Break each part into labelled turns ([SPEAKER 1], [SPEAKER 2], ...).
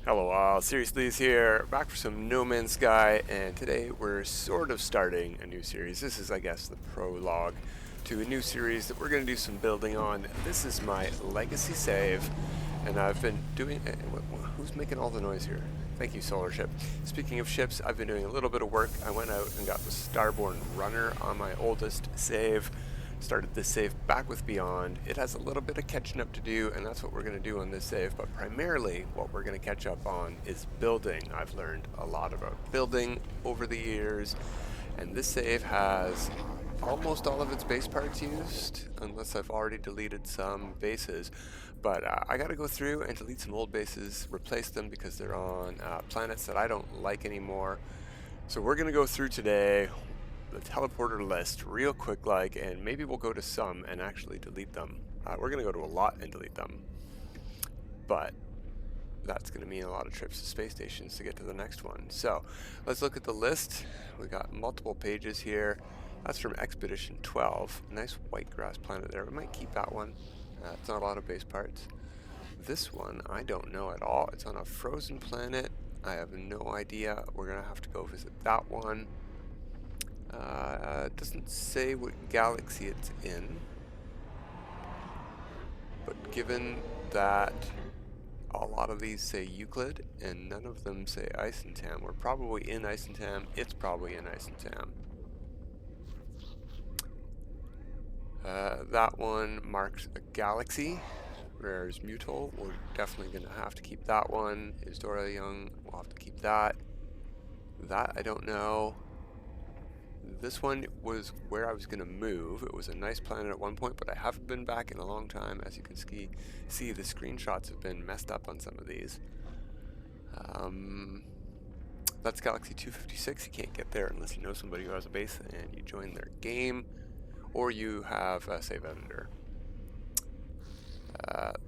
[SPEAKER 1] Hello all, Seriously is here, back for some No Man's Sky, and today we're sort of starting a new series. This is, I guess, the prologue to a new series that we're going to do some building on. This is my legacy save, and I've been doing... who's making all the noise here? Thank you, Solar Ship. Speaking of ships, I've been doing a little bit of work. I went out and got the Starborn Runner on my oldest save. Started this save back with Beyond. It has a little bit of catching up to do, and that's what we're going to do on this save, but primarily what we're going to catch up on is building. I've learned a lot about building over the years, and this save has almost all of its base parts used, unless I've already deleted some bases. But I got to go through and delete some old bases, replace them because they're on planets that I don't like anymore. So we're going to go through today the teleporter list real quick and maybe we'll go to some and actually delete them. We're going to go to a lot and delete them, but that's going to mean a lot of trips to space stations to get to the next one. So let's look at the list. We got multiple pages here. That's from Expedition 12. Nice white grass planet there. We might keep that one. It's not a lot of base parts. This one I don't know at all. It's on a frozen planet. I have no idea. We're going to have to go visit that one. It doesn't say what galaxy it's in, but given that a lot of these say Euclid and none of them say Isentam, we're probably in Isentam. It's probably in Isentam. That one marks a galaxy. Whereas Mutol, we're definitely going to have to keep that one. Is Dora Young? We'll have to keep that. That I don't know. This one was where I was going to move. It was a nice planet at one point, but I haven't been back in a long time. As you can see the screenshots have been messed up on some of these. That's Galaxy 256. You can't get there unless you know somebody who has a base and you join their game, or you have a save editor.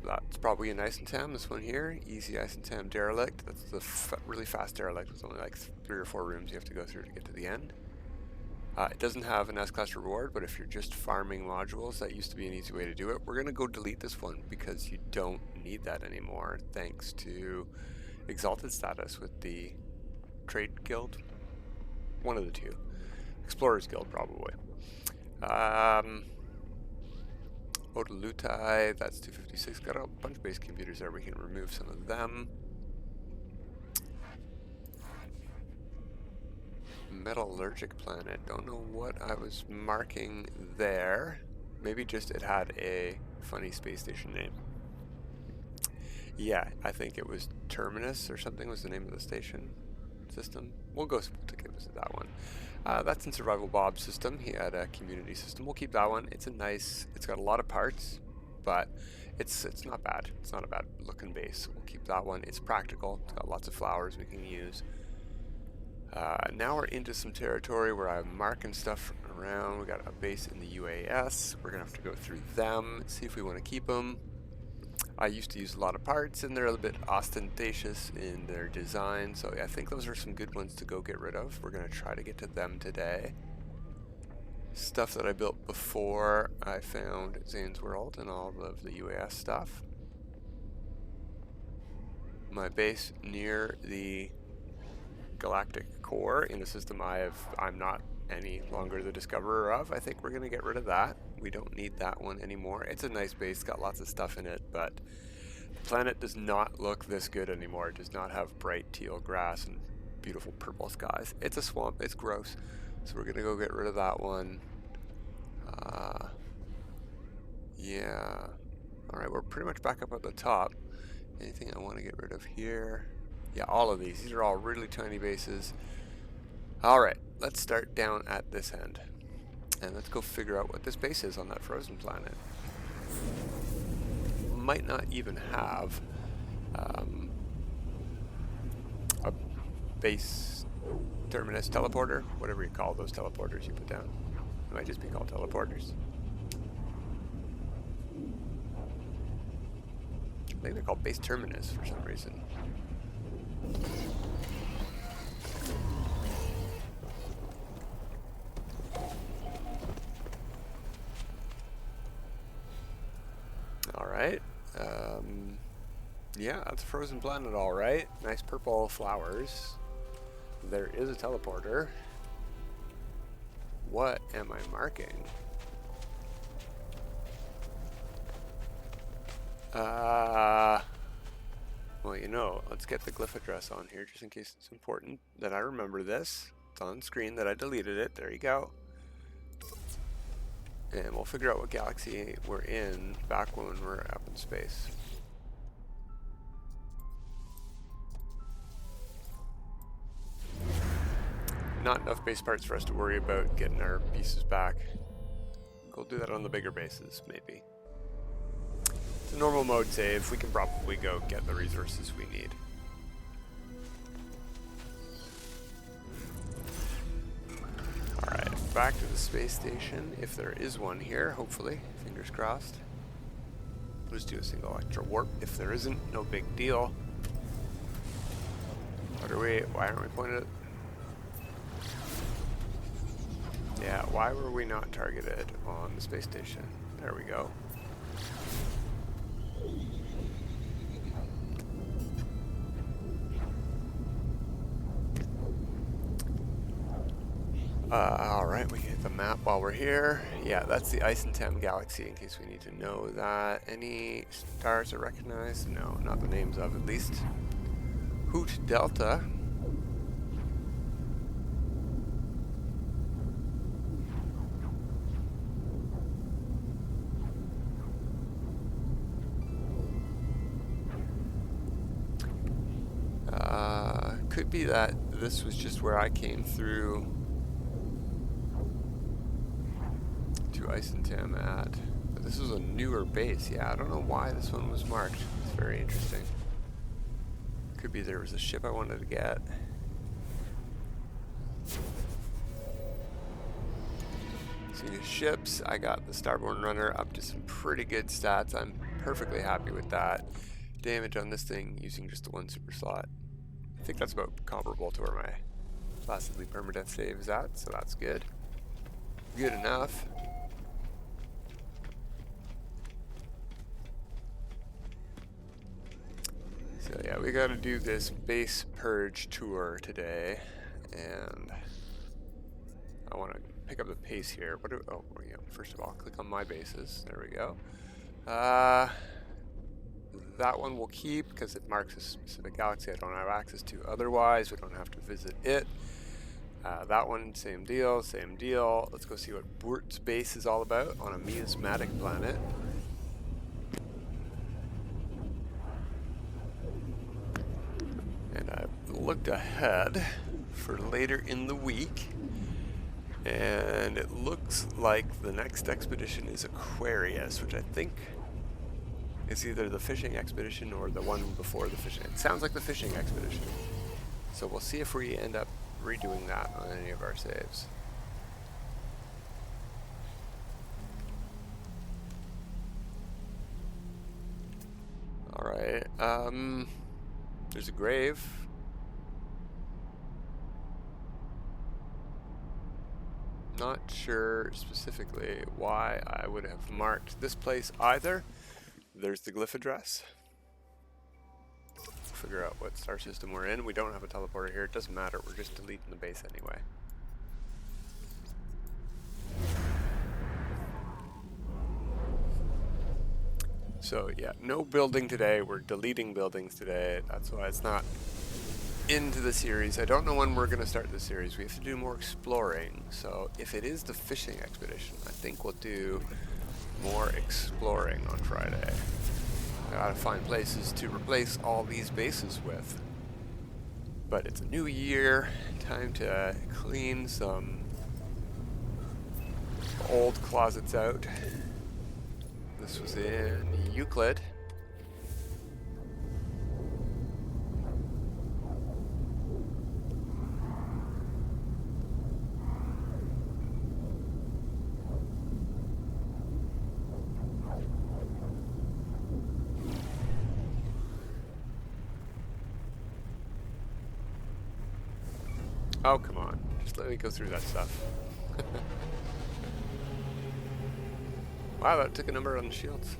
[SPEAKER 1] That's probably an Isentam, this one here. Easy Isentam derelict. That's the really fast derelict with only like 3 or 4 rooms you have to go through to get to the end. It doesn't have an S-Class reward, but if you're just farming modules, that used to be an easy way to do it. We're going to go delete this one because you don't need that anymore, thanks to Exalted status with the Trade Guild. One of the two. Explorers Guild, probably. Odalutai, that's 256. Got a bunch of base computers there. We can remove some of them. Metallurgic planet. Don't know what I was marking there. Maybe just it had a funny space station name. Yeah, I think it was Terminus or something was the name of the station system. We'll go take a visit that one. That's in Survival Bob's system. He had a community system. We'll keep that one. It's got a lot of parts, but it's not bad. It's not a bad looking base. We'll keep that one. It's practical. It's got lots of flowers we can use. Now we're into some territory where I'm marking stuff around. We got a base in the UAS. We're gonna have to go through them, see if we want to keep them. I used to use a lot of parts, and they're a bit ostentatious in their design, so I think those are some good ones to go get rid of. We're gonna try to get to them today. Stuff that I built before I found Zane's World and all of the UAS stuff. My base near the galactic core in a system I'm not any longer the discoverer of. I think we're going to get rid of that. We don't need that one anymore. It's a nice base, got lots of stuff in it, but the planet does not look this good anymore. It does not have bright teal grass and beautiful purple skies. It's a swamp. It's gross. So we're going to go get rid of that one. Yeah. Alright, we're pretty much back up at the top. Anything I want to get rid of here? Yeah, all of these. These are all really tiny bases. Alright, let's start down at this end. And let's go figure out what this base is on that frozen planet. Might not even have a base terminus teleporter, whatever you call those teleporters you put down. It might just be called teleporters. I think they're called base terminus for some reason. Alright. Yeah, that's a frozen planet, all right. Nice purple flowers. There is a teleporter. What am I marking? Well, you know, let's get the glyph address on here just in case it's important that I remember this. It's on screen that I deleted it. There you go. And we'll figure out what galaxy we're in back when we're up in space. Not enough base parts for us to worry about getting our pieces back. We'll do that on the bigger bases, maybe. It's a normal mode save. We can probably go get the resources we need. Alright, back to the space station, if there is one here, hopefully. Fingers crossed. Let's do a single electro warp. If there isn't, no big deal. What are we? Why aren't we pointed at? Yeah, why were we not targeted on the space station? There we go. Alright, we can hit the map while we're here. Yeah, that's the Isentam galaxy in case we need to know that. Any stars are recognized? No, not the names of, at least. Hoot Delta. Could be that this was just where I came through to Isentam at. But this is a newer base. Yeah, I don't know why this one was marked. It's very interesting. Could be there was a ship I wanted to get. Seeing ships, I got the Starborn Runner up to some pretty good stats. I'm perfectly happy with that. Damage on this thing using just the one super slot. I think that's about comparable to where my placidly permadeath save is at, so that's good. Good enough. So yeah, we gotta do this base purge tour today, and I want to pick up the pace here. What do, oh yeah, first of all, click on my bases. There we go. That one we'll keep because it marks a specific galaxy I don't have access to otherwise. We don't have to visit it. That one, same deal, same deal. Let's go see what Burt's base is all about on a miasmatic planet. And I've looked ahead for later in the week, and it looks like the next expedition is Aquarius, which I think it's either the fishing expedition or the one before the fishing. It sounds like the fishing expedition. So we'll see if we end up redoing that on any of our saves. Alright, there's a grave. Not sure specifically why I would have marked this place either. There's the glyph address. Figure out what star system we're in. We don't have a teleporter here. It doesn't matter. We're just deleting the base anyway. So yeah, no building today. We're deleting buildings today. That's why it's not into the series. I don't know when we're going to start the series. We have to do more exploring. So if it is the fishing expedition, I think we'll do more exploring on Friday. I gotta find places to replace all these bases with. But it's a new year, time to clean some old closets out. This was in Euclid. Oh, come on. Just let me go through that stuff. Wow, that took a number on the shields.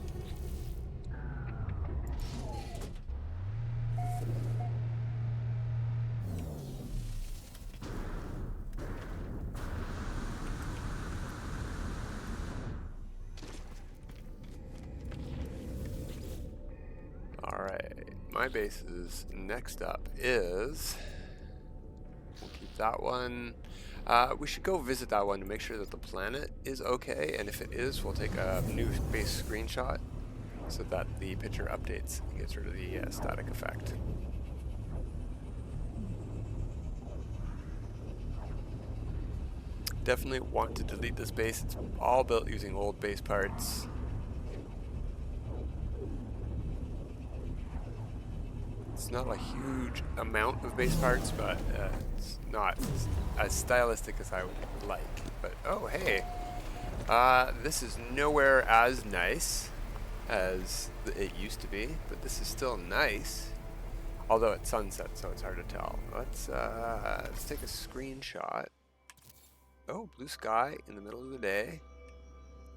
[SPEAKER 1] my bases next up is, we'll keep that one. We should go visit that one to make sure that the planet is okay, and if it is, we'll take a new base screenshot so that the picture updates and gets rid of the static effect. Definitely want to delete this base. It's all built using old base parts. It's not a huge amount of base parts, but it's not as stylistic as I would like. But oh, hey, this is nowhere as nice as it used to be, but this is still nice. Although it's sunset, so it's hard to tell. Let's take a screenshot. Oh, blue sky in the middle of the day.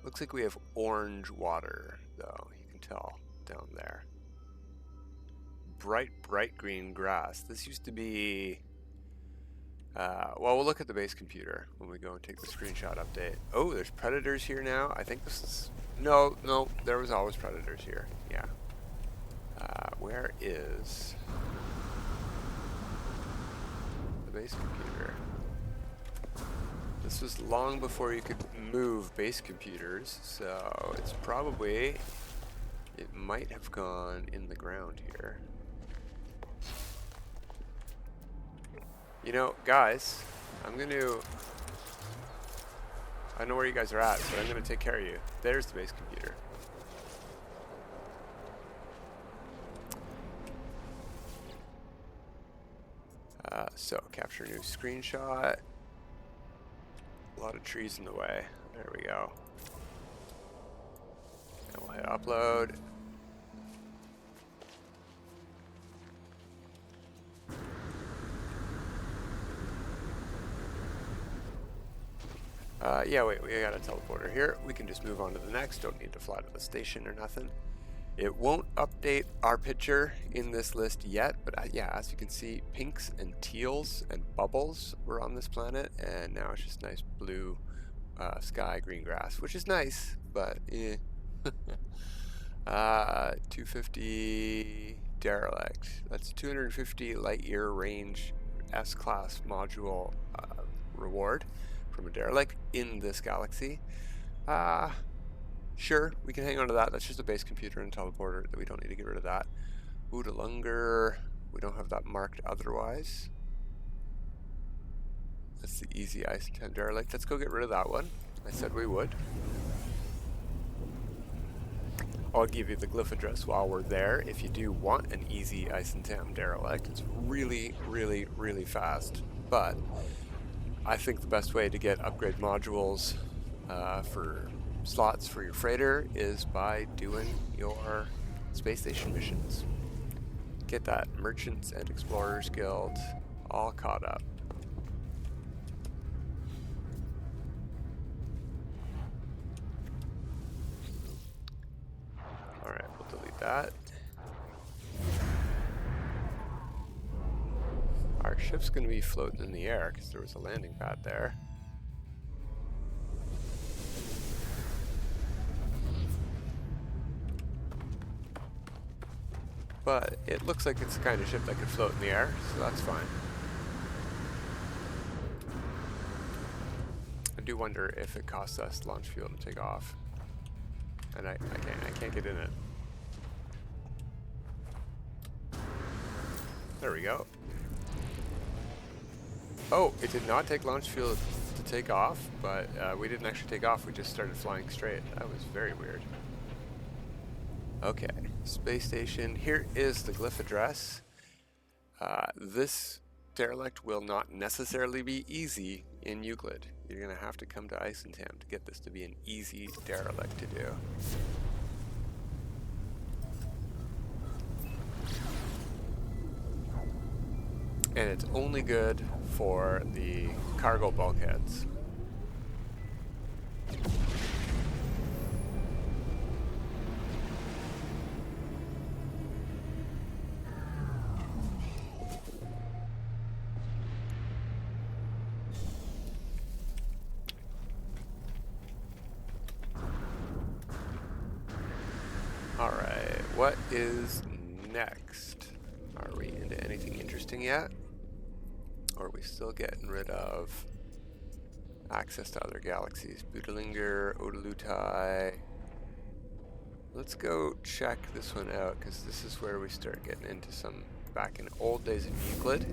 [SPEAKER 1] Looks like we have orange water, though. You can tell down there. Bright green grass. This used to be, well, we'll look at the base computer when we go and take the screenshot update. Oh, there's predators here now. I think this is, no, there was always predators here. Yeah. Where is the base computer? This was long before you could move base computers, so it's probably, it might have gone in the ground here. You know, guys, I know where you guys are at, so I'm gonna take care of you. There's the base computer. So, capture new screenshot. A lot of trees in the way. There we go. And we'll hit upload. Yeah, wait, we got a teleporter here. We can just move on to the next. Don't need to fly to the station or nothing. It won't update our picture in this list yet, but yeah, as you can see, pinks and teals and bubbles were on this planet, and now it's just nice blue sky, green grass, which is nice, but eh. 250 derelict. That's 250 light year range S-class module reward from a derelict in this galaxy. Sure, we can hang on to that. That's just a base computer and teleporter. We don't need to get rid of that. Oodalunga, we don't have that marked otherwise. That's the easy ice and time derelict. Let's go get rid of that one. I said we would. I'll give you the glyph address while we're there if you do want an easy ice and tam derelict. It's really fast, but I think the best way to get upgrade modules for slots for your freighter is by doing your space station missions. Get that Merchants and Explorers Guild all caught up. Alright, we'll delete that. Our ship's going to be floating in the air because there was a landing pad there. But it looks like it's the kind of ship that could float in the air, so that's fine. I do wonder if it costs us launch fuel to take off. And I can't get in it. There we go. Oh, it did not take launch fuel to take off, but we didn't actually take off, we just started flying straight. That was very weird. Okay, space station. Here is the glyph address. This derelict will not necessarily be easy in Euclid. You're going to have to come to Isentam to get this to be an easy derelict to do. And it's only good for the cargo bulkheads. Alright, what is next? Are we into anything interesting yet? Or are we still getting rid of access to other galaxies? Budalinger, Odalutai. Let's go check this one out, because this is where we start getting into some back in old days of Euclid.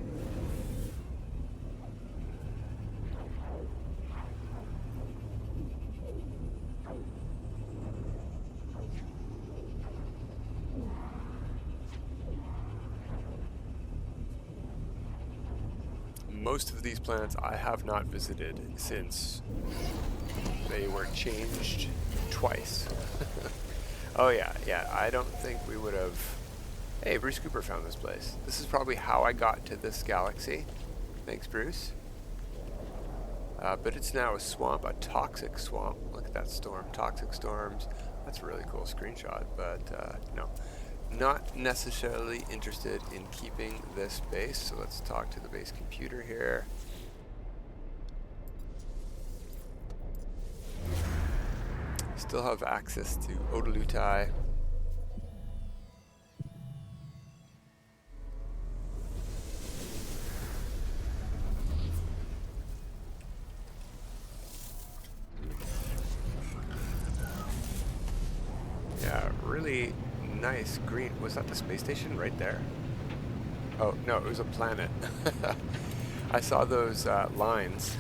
[SPEAKER 1] Most of these planets I have not visited since they were changed twice. Oh yeah, I don't think we would have... Hey, Bruce Cooper found this place. This is probably how I got to this galaxy. Thanks, Bruce. But it's now a swamp, a toxic swamp. Look at that storm, toxic storms. That's a really cool screenshot, but no. Not necessarily interested in keeping this base, so let's talk to the base computer here. Still have access to Odalutai. Yeah, really nice green. Was that the space station right there? Oh, no, it was a planet. I saw those lines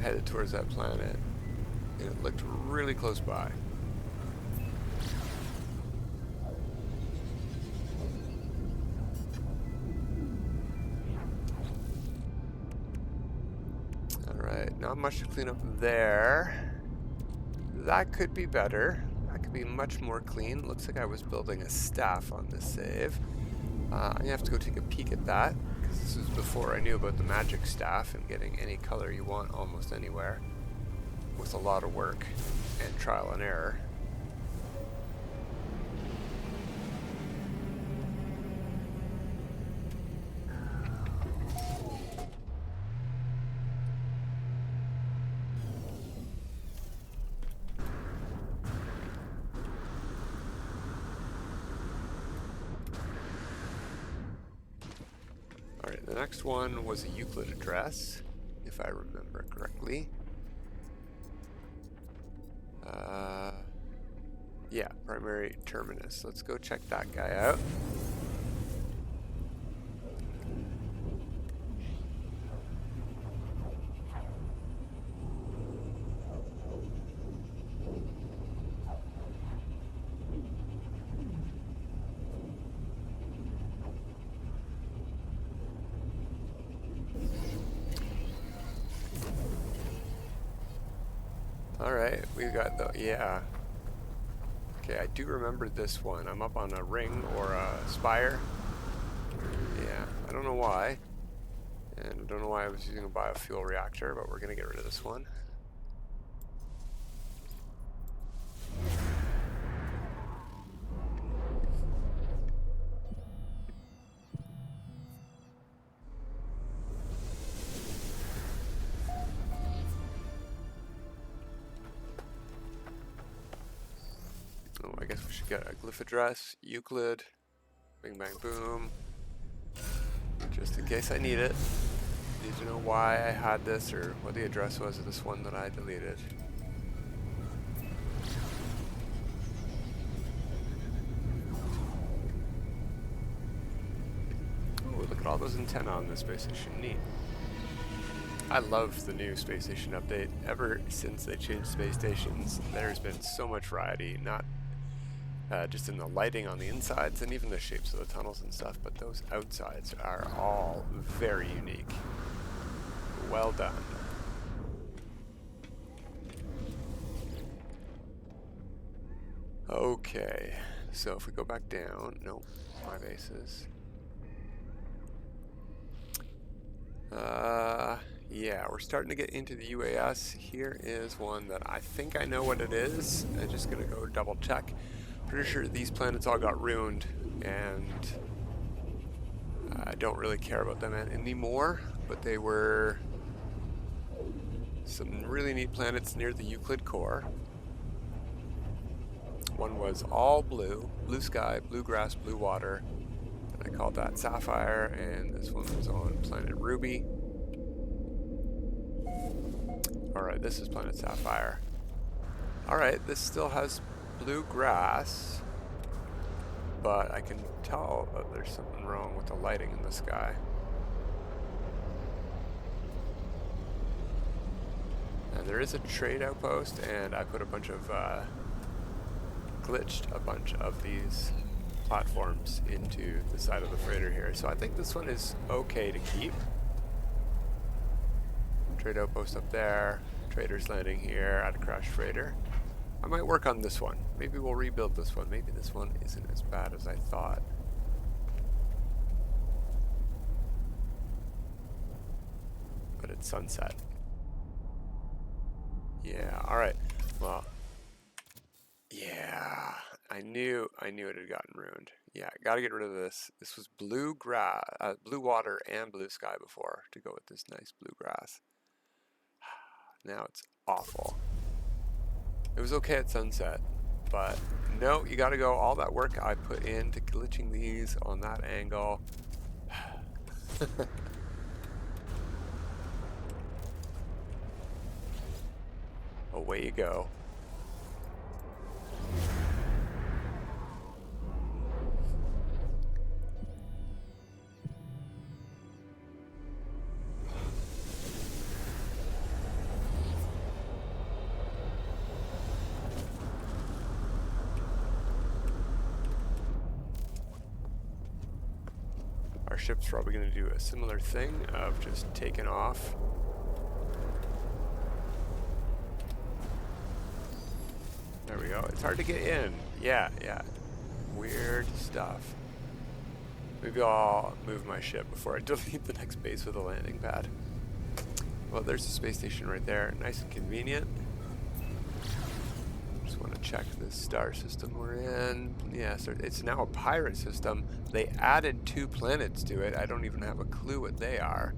[SPEAKER 1] headed towards that planet, and it looked really close by. Alright, not much to clean up there. That could be better. That could be much more clean. Looks like I was building a staff on this save. I'm gonna have to go take a peek at that, because this was before I knew about the magic staff and getting any color you want almost anywhere, with a lot of work and trial and error. Alright, the next one was a Euclid address, if I remember correctly. Yeah, primary terminus. Let's go check that guy out. Alright, we've got the, yeah. Okay, I do remember this one. I'm up on a ring or a spire. Yeah, I don't know why. And I don't know why I was using a biofuel reactor, but we're gonna get rid of this one. Oh, I guess we should get a glyph address, Euclid, bing bang boom, just in case I need it. Need to know why I had this or what the address was of this one that I deleted. Oh, look at all those antennae on this space station, neat. I love the new space station update. Ever since they changed space stations, there's been so much variety, not just in the lighting on the insides and even the shapes of the tunnels and stuff, but those outsides are all very unique. Well done. Okay, so if we go back down, nope, my bases. Yeah, we're starting to get into the UAS. Here is one that I think I know what it is. I'm just gonna go double check. Pretty sure these planets all got ruined, and I don't really care about them anymore, but they were some really neat planets near the Euclid core. One was all blue. Blue sky, blue grass, blue water. And I called that Sapphire, and this one was on planet Ruby. Alright, this is planet Sapphire. Alright, this still has blue grass, but I can tell that there's something wrong with the lighting in the sky. And there is a trade outpost, and I put a bunch of, glitched a bunch of these platforms into the side of the freighter here. So I think this one is okay to keep. Trade outpost up there, trader's landing here at a crashed freighter. I might work on this one. Maybe we'll rebuild this one. Maybe this one isn't as bad as I thought. But it's sunset. Yeah, alright. Well, yeah, I knew it had gotten ruined. Yeah, gotta get rid of this. This was blue water and blue sky before to go with this nice blue grass. Now it's awful. It was okay at sunset, but no, you gotta go. All that work I put into glitching these on that angle. Away you go. Our ship's probably going to do a similar thing of just taking off. There we go. It's hard to get in. Yeah. Weird stuff. Maybe I'll move my ship before I delete the next base with a landing pad. Well, there's the space station right there. Nice and convenient. Just want to check this star system we're in. Yeah, so it's now a pirate system. They added 2 planets to it. I don't even have a clue what they are.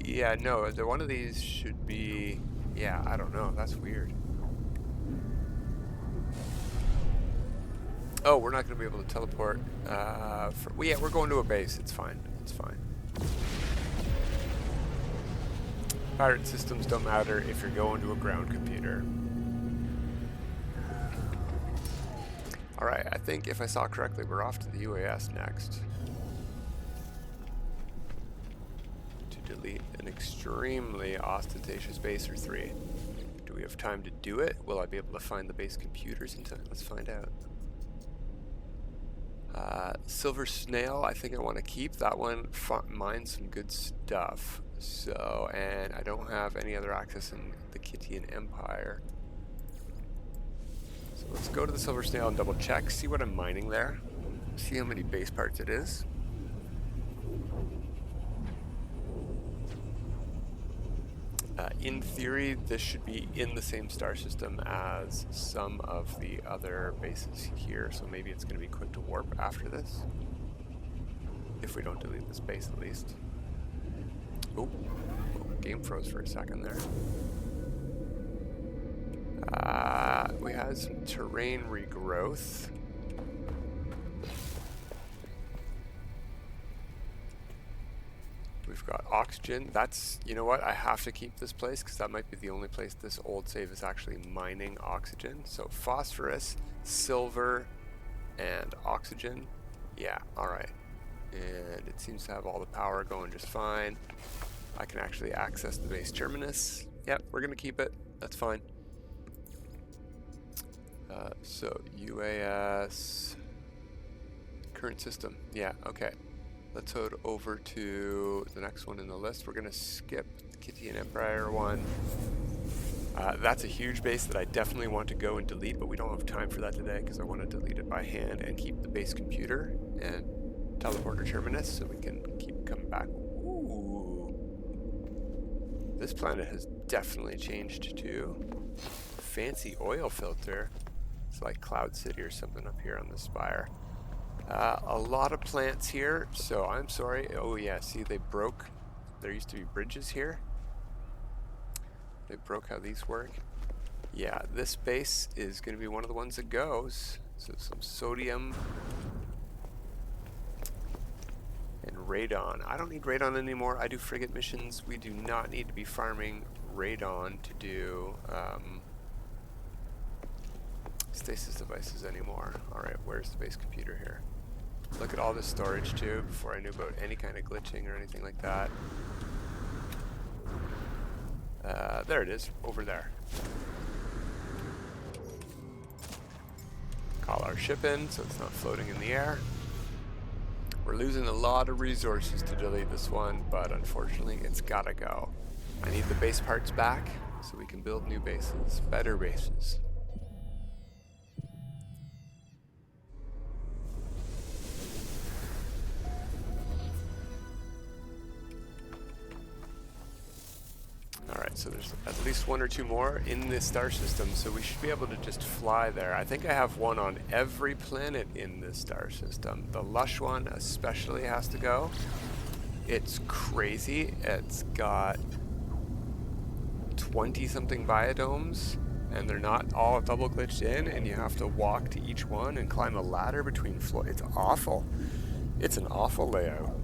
[SPEAKER 1] Yeah, no, one of these should be... Yeah, I don't know. That's weird. Oh, we're not going to be able to teleport. Well, yeah, we're going to a base. It's fine. It's fine. Pirate systems don't matter if you're going to a ground computer. Alright, I think if I saw correctly, we're off to the UAS next. To delete an extremely ostentatious base or 3. Do we have time to do it? Will I be able to find the base computers in time? Let's find out. Silver Snail, I think I want to keep. That one mines some good stuff. So, and I don't have any other access in the Kittian Empire. So let's go to the Silver Snail and double check, see what I'm mining there, see how many base parts it is. In theory, this should be in the same star system as some of the other bases here, so maybe it's going to be quick to warp after this. If we don't delete this base at least. Oh, game froze for a second there. We had some terrain regrowth. We've got oxygen. That's, you know what, I have to keep this place because that might be the only place this old save is actually mining oxygen. So phosphorus, silver, and oxygen. Yeah, alright. And it seems to have all the power going just fine. I can actually access the base terminus. Yep, we're going to keep it. That's fine. So UAS, current system. Yeah, okay. Let's head over to the next one in the list. We're going to skip the Kittian Empire one. That's a huge base that I definitely want to go and delete, but we don't have time for that today because I want to delete it by hand and keep the base computer and teleporter terminus so we can keep coming back. Ooh. This planet has definitely changed too. Fancy oil filter. It's like Cloud City or something up here on the spire. A lot of plants here, so I'm sorry. Oh yeah, see they broke. There used to be bridges here. They broke how these work. Yeah, this base is going to be one of the ones that goes. So some sodium and radon. I don't need radon anymore. I do frigate missions. We do not need to be farming radon to do stasis devices anymore. Alright, where's the base computer here? Look at all this storage too before I knew about any kind of glitching or anything like that. There it is, over there. Call our ship in so it's not floating in the air. We're losing a lot of resources to delete this one, but unfortunately it's gotta go. I need the base parts back so we can build new bases, better bases. Alright, so there's at least one or two more in this star system, so we should be able to just fly there. I think I have one on every planet in this star system. The lush one especially has to go. It's crazy. It's got 20-something biodomes, and they're not all double glitched in, and you have to walk to each one and climb a ladder between floors. It's awful. It's an awful layout.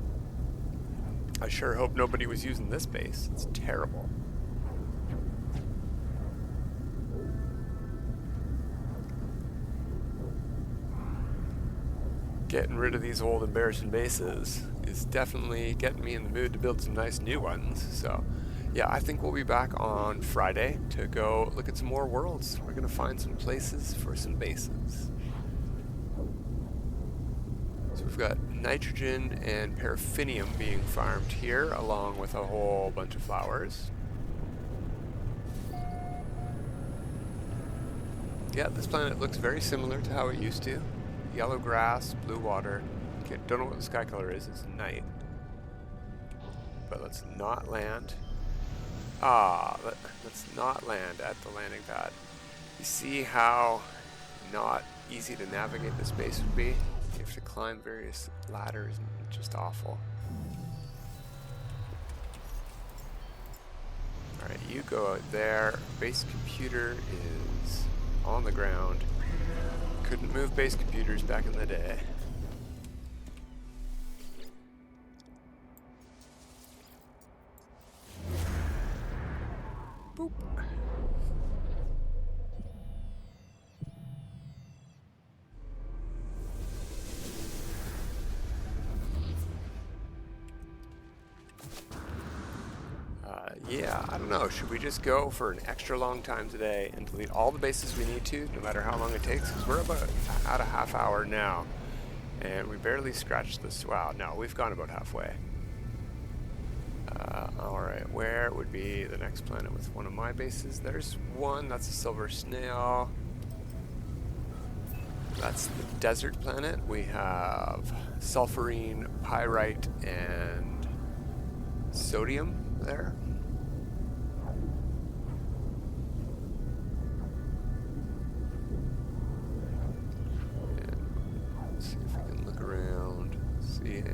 [SPEAKER 1] I sure hope nobody was using this base. It's terrible. Getting rid of these old embarrassing bases is definitely getting me in the mood to build some nice new ones. So yeah, I think we'll be back on Friday to go look at some more worlds. We're gonna find some places for some bases. So we've got nitrogen and paraffinium being farmed here, along with a whole bunch of flowers. Yeah, this planet looks very similar to how it used to. Yellow grass, blue water. Okay, don't know what the sky color is. It's night. But let's not land. Let's not land at the landing pad. You see how not easy to navigate this base would be? You have to climb various ladders and it's just awful. Alright, you go out there. Base computer is on the ground. Couldn't move base computers back in the day. Boop. Yeah, I don't know. Should we just go for an extra long time today and delete all the bases we need to, no matter how long it takes? Because we're about at a half hour now, and we barely scratched the swath. No, we've gone about halfway. Alright, where would be the next planet with one of my bases? There's one, that's a silver snail. That's the desert planet. We have sulfurine, pyrite, and sodium there.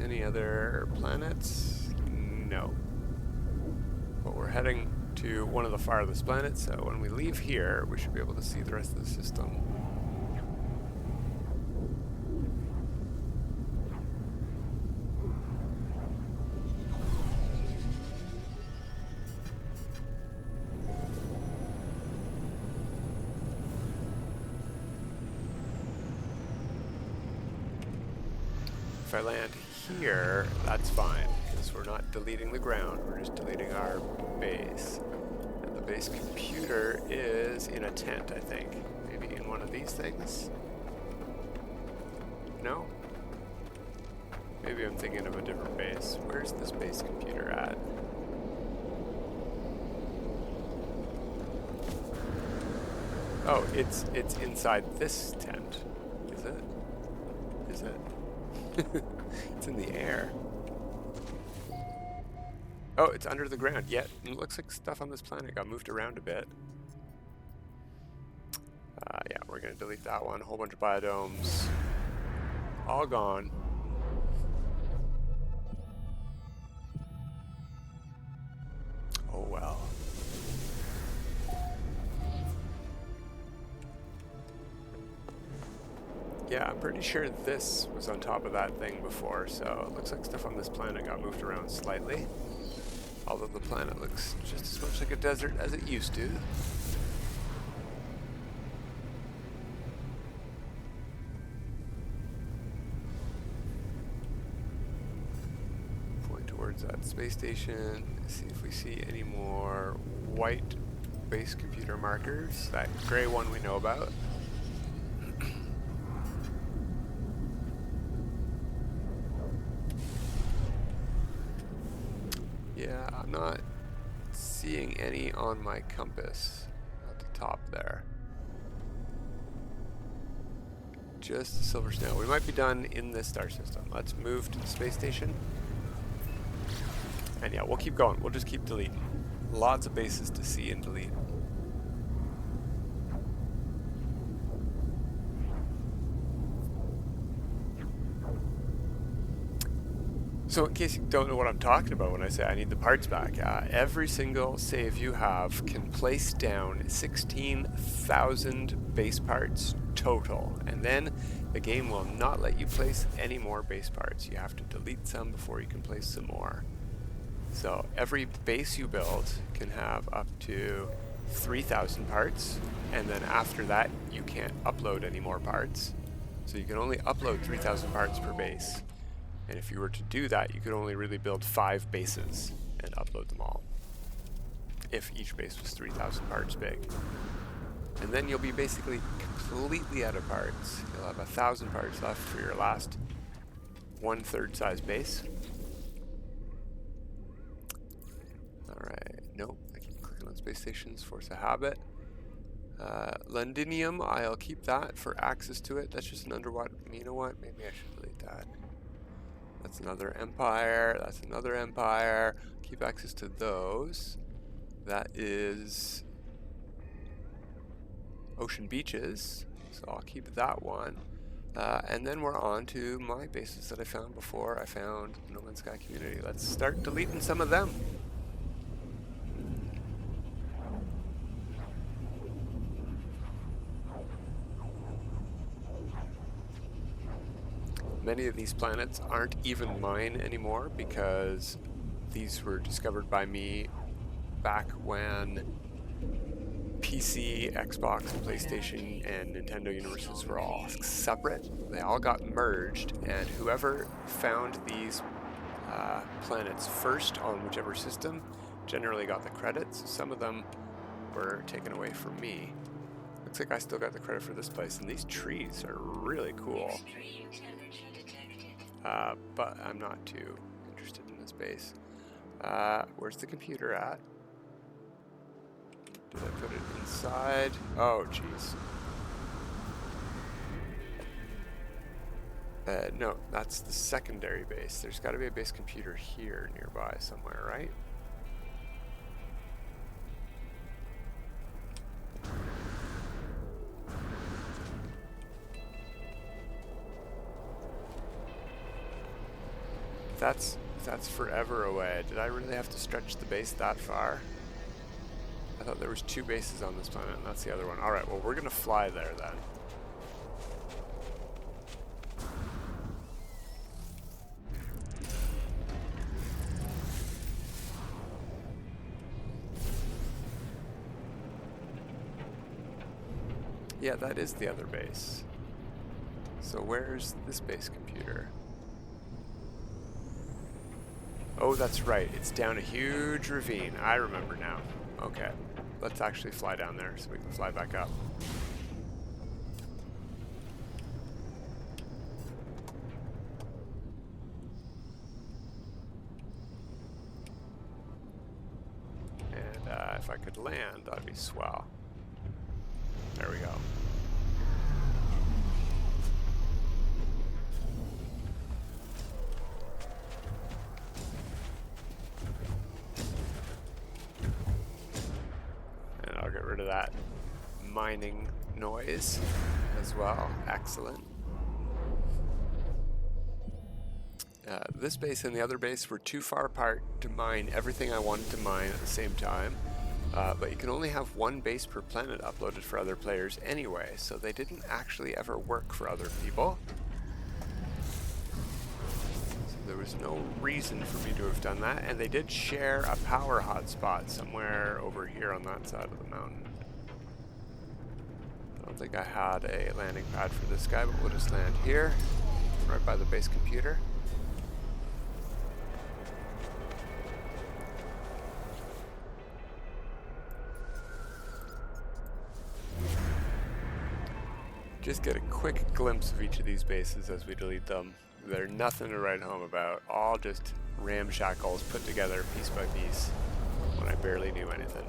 [SPEAKER 1] Any other planets? No. But we're heading to one of the farthest planets, so when we leave here, we should be able to see the rest of the system. If I land here, that's fine, because we're not deleting the ground, we're just deleting our base. And the base computer is in a tent, I think. Maybe in one of these things? No? Maybe I'm thinking of a different base. Where's this base computer at? Oh, it's inside this tent. Is it? Is it? It's in the air. Oh, it's under the ground. Yeah, it looks like stuff on this planet got moved around a bit. Yeah, we're gonna delete that one. A whole bunch of biodomes. All gone. Oh well. Yeah, I'm pretty sure this was on top of that thing before, so it looks like stuff on this planet got moved around slightly. Although the planet looks just as much like a desert as it used to. Point towards that space station, see if we see any more white base computer markers. That gray one we know about. Yeah, I'm not seeing any on my compass at the top there. Just a silver snail. We might be done in this star system. Let's move to the space station. And yeah, we'll keep going. We'll just keep deleting. Lots of bases to see and delete. So in case you don't know what I'm talking about when I say I need the parts back, every single save you have can place down 16,000 base parts total, and then the game will not let you place any more base parts. You have to delete some before you can place some more. So every base you build can have up to 3,000 parts, and then after that you can't upload any more parts. So you can only upload 3,000 parts per base. And if you were to do that, you could only really build 5 bases and upload them all, if each base was 3,000 parts big. And then you'll be basically completely out of parts. You'll have 1,000 parts left for your last 1/3 size base. Alright, nope, I keep clicking on space stations, force a habit. Londinium, I'll keep that for access to it. That's just an underwater, you know what, maybe I should delete that. That's another empire, that's another empire. Keep access to those. That is ocean beaches, so I'll keep that one. And then we're on to my bases that I found before I found No Man's Sky Community. Let's start deleting some of them. Many of these planets aren't even mine anymore because these were discovered by me back when PC, Xbox, PlayStation, and Nintendo universes were all separate. They all got merged, and whoever found these planets first on whichever system generally got the credits. Some of them were taken away from me. Looks like I still got the credit for this place, and these trees are really cool. But I'm not too interested in this base. Where's the computer at? Did I put it inside? Oh, jeez. No, that's the secondary base. There's got to be a base computer here nearby somewhere, right? That's forever away. Did I really have to stretch the base that far? I thought there was 2 bases on this planet, and that's the other one. Alright, well, we're gonna fly there then. Yeah, that is the other base. So where's this base computer? Oh, that's right. It's down a huge ravine. I remember now. Okay. Let's actually fly down there so we can fly back up. And if I could land, that'd be swell. There we go. Rid of that mining noise as well. Excellent. This base and the other base were too far apart to mine everything I wanted to mine at the same time. But you can only have one base per planet uploaded for other players anyway, so they didn't actually ever work for other people. So there was no reason for me to have done that, and they did share a power hotspot somewhere over here on that side of the mountain. I don't think I had a landing pad for this guy, but we'll just land here, right by the base computer. Just get a quick glimpse of each of these bases as we delete them. They're nothing to write home about, all just ramshackles put together piece by piece when I barely knew anything.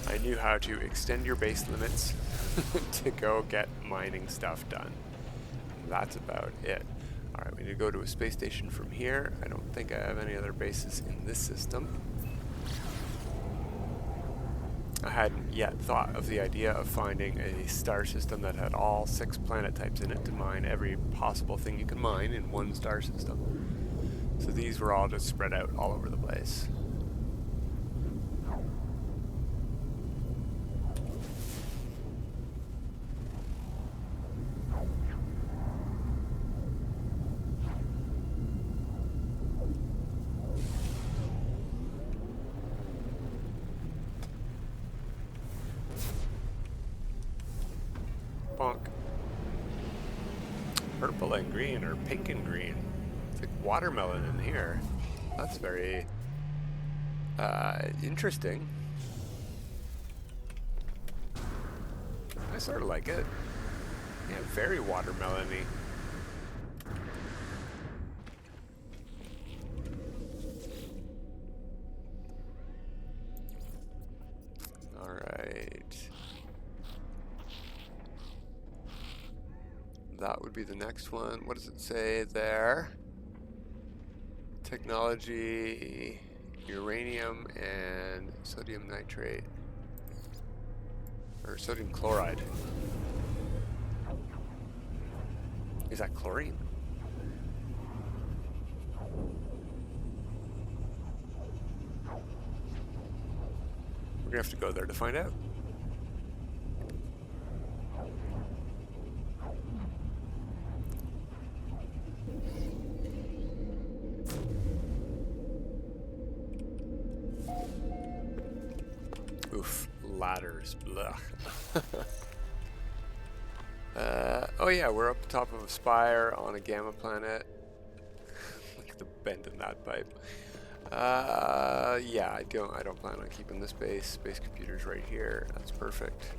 [SPEAKER 1] I knew how to extend your base limits to go get mining stuff done. That's about it. Alright, we need to go to a space station from here. I don't think I have any other bases in this system. I hadn't yet thought of the idea of finding a star system that had all 6 planet types in it to mine every possible thing you can mine in one star system. So these were all just spread out all over the place. Bonk. Purple and green, or pink and green. It's like watermelon in here. That's very interesting. I sort of like it. Yeah, very watermelon-y. Alright. That would be the next one. What does it say there? Technology, uranium, and sodium nitrate. Or sodium chloride. Is that chlorine? We're gonna have to go there to find out. Oof, ladders, blah. Oh yeah, we're up top of a spire on a gamma planet. Look at the bend in that pipe. Yeah, I don't plan on keeping this base. Space computer's right here. That's perfect.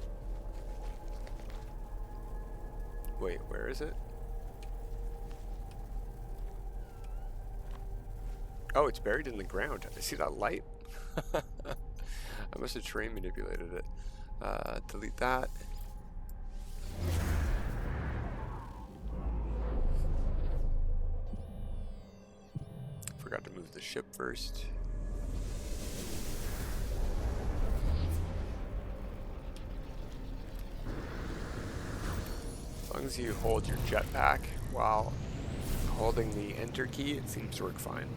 [SPEAKER 1] Wait, where is it? Oh, it's buried in the ground. I see that light. I must have terrain manipulated it. Delete that. Forgot to move the ship first. As long as you hold your jetpack while holding the enter key, it seems to work fine.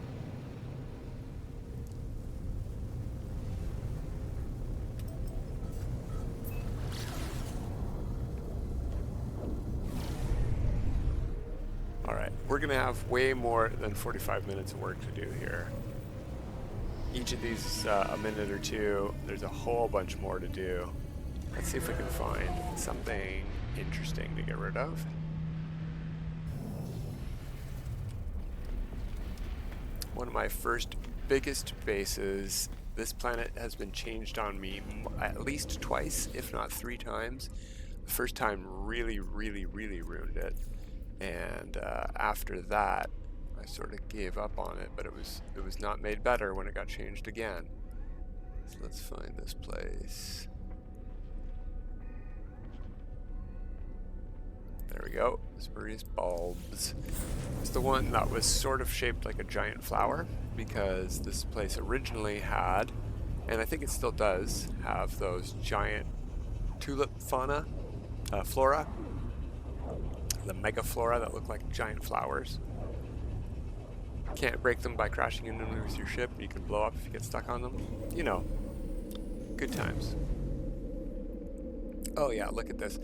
[SPEAKER 1] We're gonna have way more than 45 minutes of work to do here. Each of these a minute or two. There's a whole bunch more to do. Let's see if we can find something interesting to get rid of. One of my first biggest bases. This planet has been changed on me at least twice, if not 3 times. The first time really ruined it. And after that, I sort of gave up on it, but it was not made better when it got changed again. So let's find this place. There we go. Spurious bulbs. It's the one that was sort of shaped like a giant flower, because this place originally had, and I think it still does, have those giant tulip flora. The mega flora that look like giant flowers. can't break them by crashing into them with your ship. You can blow up if you get stuck on them. You know, good times. Oh yeah, look at this.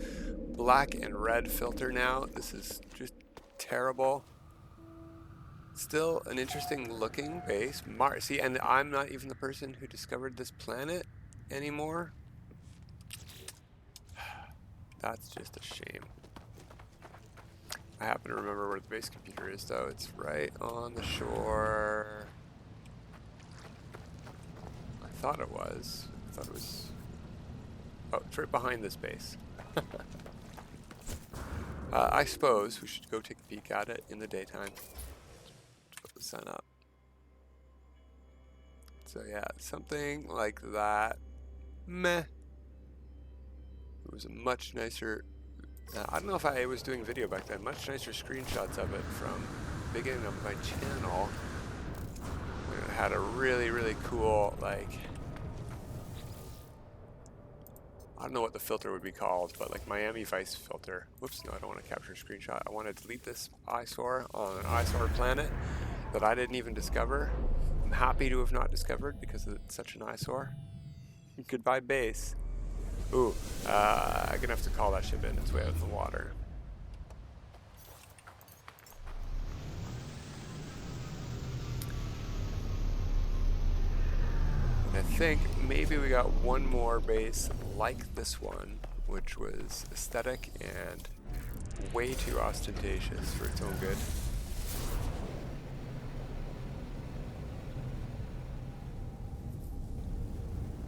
[SPEAKER 1] Black and red filter now. This is just terrible. Still an interesting looking base. See, and I'm not even the person who discovered this planet anymore. That's just a shame. I happen to remember where the base computer is though. It's right on the shore. I thought it was. Oh, it's right behind this base. I suppose we should go take a peek at it in the daytime. Put the sun up. So yeah, something like that. Meh. It was a much nicer, I don't know if I was doing video back then, much nicer screenshots of it from the beginning of my channel. It had a really, really cool, like, I don't know what the filter would be called, but like Miami Vice filter. Whoops, no, I don't want to capture a screenshot. I want to delete this eyesore on an eyesore planet that I didn't even discover. I'm happy to have not discovered because it's such an eyesore. Goodbye base. Ooh, I'm gonna have to call that ship in. It's way out in the water. And I think maybe we got one more base like this one, which was aesthetic and way too ostentatious for its own good.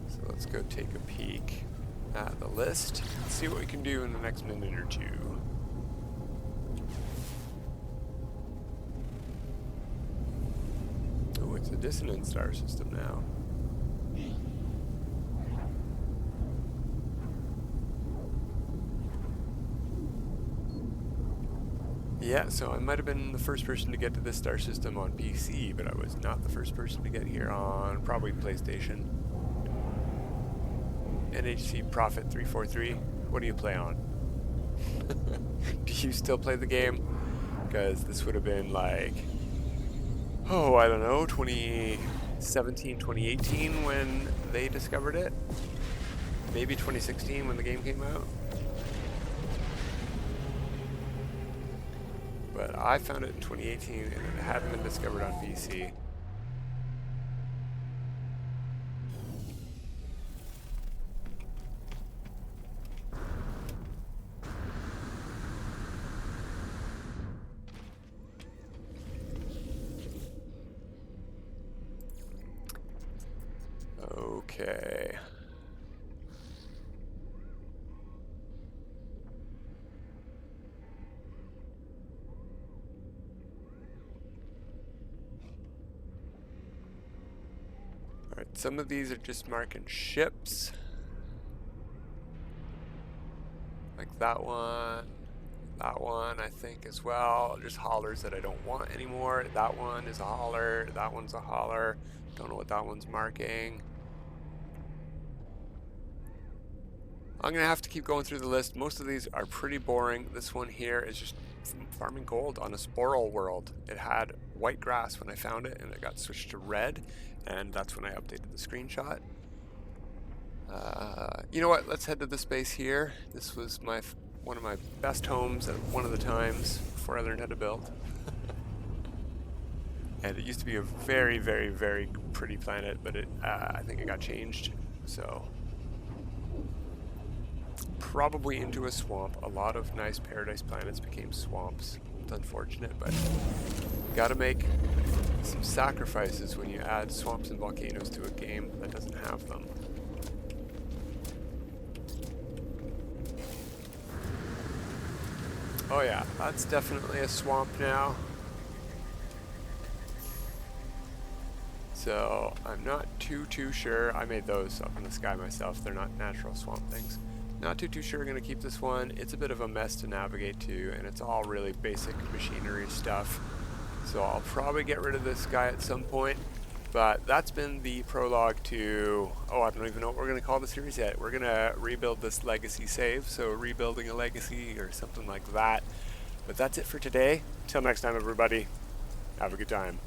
[SPEAKER 1] So let's go take a peek at the list and see what we can do in the next minute or two. Oh, it's a dissonant star system now. Yeah, so I might have been the first person to get to this star system on PC, but I was not the first person to get here on probably PlayStation. NHC Prophet 343, what do you play on? Do you still play the game? Because this would have been like, oh, I don't know, 2017, 2018 when they discovered it. Maybe 2016 when the game came out. But I found it in 2018 and it hadn't been discovered on PC. Okay. Alright, some of these are just marking ships. Like that one, I think as well. Just haulers that I don't want anymore. That one is a hauler, that one's a hauler. Don't know what that one's marking. I'm gonna have to keep going through the list. Most of these are pretty boring. This one here is just farming gold on a sporal world. It had white grass when I found it and it got switched to red, and that's when I updated the screenshot. You know what, let's head to this base here. This was one of my best homes at one of the times before I learned how to build. And it used to be a very, very, very pretty planet, but I think it got changed, so probably into a swamp. A lot of nice paradise planets became swamps. It's unfortunate, but you gotta make some sacrifices when you add swamps and volcanoes to a game that doesn't have them. Oh yeah, that's definitely a swamp now. So I'm not too sure. I made those up in the sky myself. They're not natural swamp things. Not too sure I'm gonna keep this one. It's a bit of a mess to navigate to, and it's all really basic machinery stuff. So I'll probably get rid of this guy at some point. But that's been the prologue to, oh, I don't even know what we're gonna call the series yet. We're gonna rebuild this legacy save, so rebuilding a legacy or something like that. But that's it for today. Till next time, everybody. Have a good time.